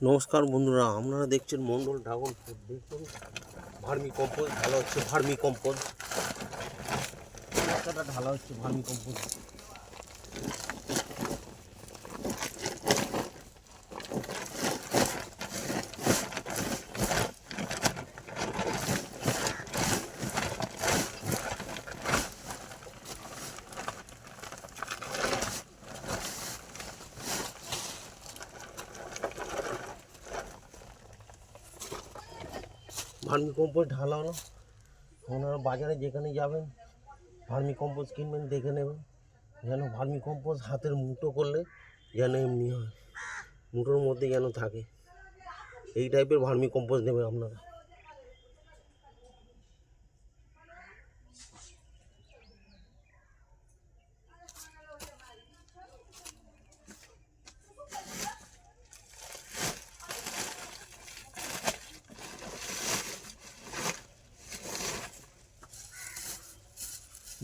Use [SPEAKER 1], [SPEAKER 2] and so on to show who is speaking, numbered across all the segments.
[SPEAKER 1] নমস্কার বন্ধুরা, আপনারা দেখছেন মন্ডল ড্রাগন ফ্রুট। দেখুন ভার্মি কম্পোস্ট ঢালা হচ্ছে। ভার্মি কম্পোস্ট ঢালা হচ্ছে। ভার্মি কম্পোস্ট ঢালা হলো। আপনারা বাজারে যেখানে যাবেন ভার্মি কম্পোস্ট কিনবেন, দেখে নেবেন যেন ভার্মি কম্পোস্ট হাতের মুঠো করলে যেন এমনি হয়, মুঠোর মধ্যে যেন থাকে। এই টাইপের ভার্মি কম্পোস্ট নেবেন আপনারা।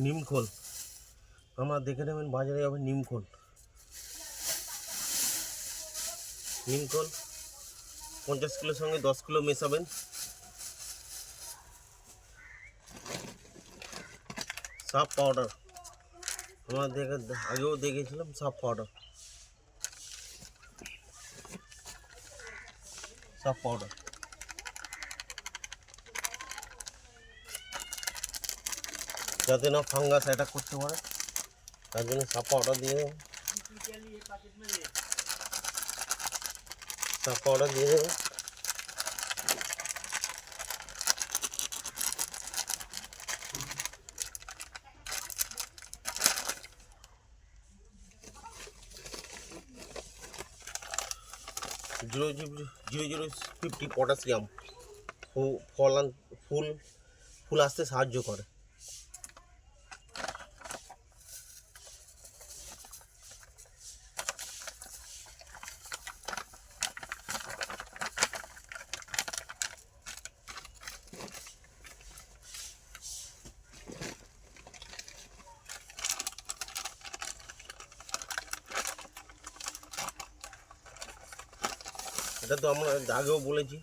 [SPEAKER 1] নিমখোল আমরা দেখে নেবেন, বাজারে যাবেন নিমখোল 50 কিলোর সঙ্গে 10 কিলো মেশাবেন। সাফ পাউডার আমরা আগেও দেখেছিলাম, সাফ পাউডার যাতে না ফাঙ্গাস অ্যাটাক করতে পারে, তার জন্য সাফ পাউডার দিয়ে দেবেন। সাফ পাউডার দিয়ে দেবেন। জিরো 0.050 পটাশিয়াম ফুল আসতে সাহায্য করে। এটা তো আমরা আগেও বলেছি,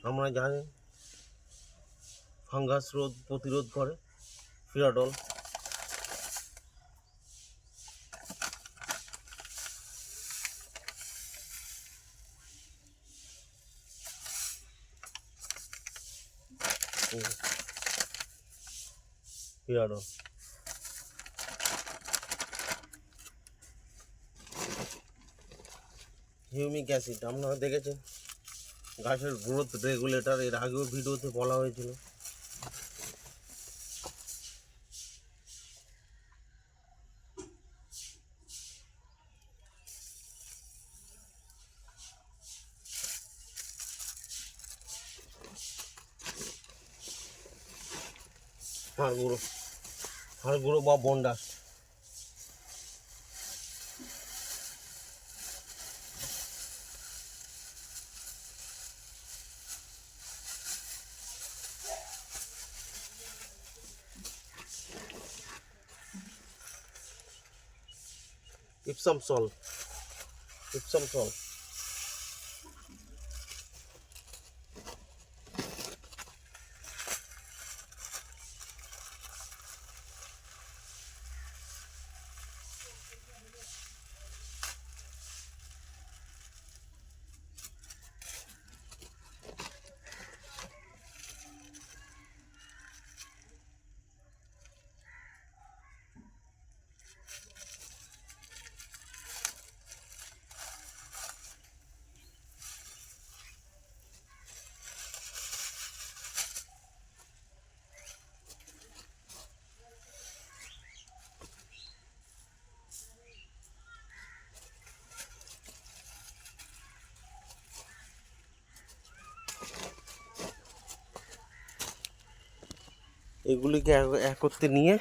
[SPEAKER 1] আমরা জানেন ফাঙ্গাস প্রতিরোধ করে ফিরাডল। হিউমিক অ্যাসিড আপনারা দেখেছেন, গাছের গ্রোথ রেগুলেটর, এর আগেও ভিডিওতে বলা হয়েছিল। হাড় গুঁড়ো বা বন্ডাস। ইপসাম সল্ট এগুলিকে একত্রে নিয়ে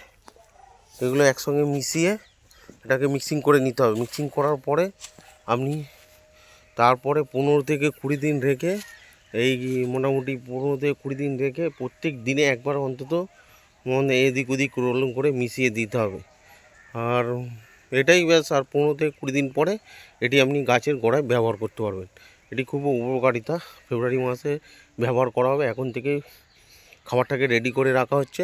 [SPEAKER 1] এগুলো একসঙ্গে মিশিয়ে এটাকে মিক্সিং করে নিতে হবে। মিক্সিং করার পরে আপনি তারপরে 15 থেকে 20 দিন রেখে, এই মোটামুটি 15 থেকে 20 দিন রেখে প্রত্যেক দিনে একবার অন্তত এদিক ওদিক রোলিং করে মিশিয়ে দিতে হবে। আর এটাই ব্যাস। আর 15 থেকে 20 দিন পরে এটি আপনি গাছের গোড়ায় ব্যবহার করতে পারবেন। এটি খুব উপকারিতা। ফেব্রুয়ারি মাসে ব্যবহার করা হবে। এখন থেকে খাবারটাকে রেডি করে রাখা হচ্ছে।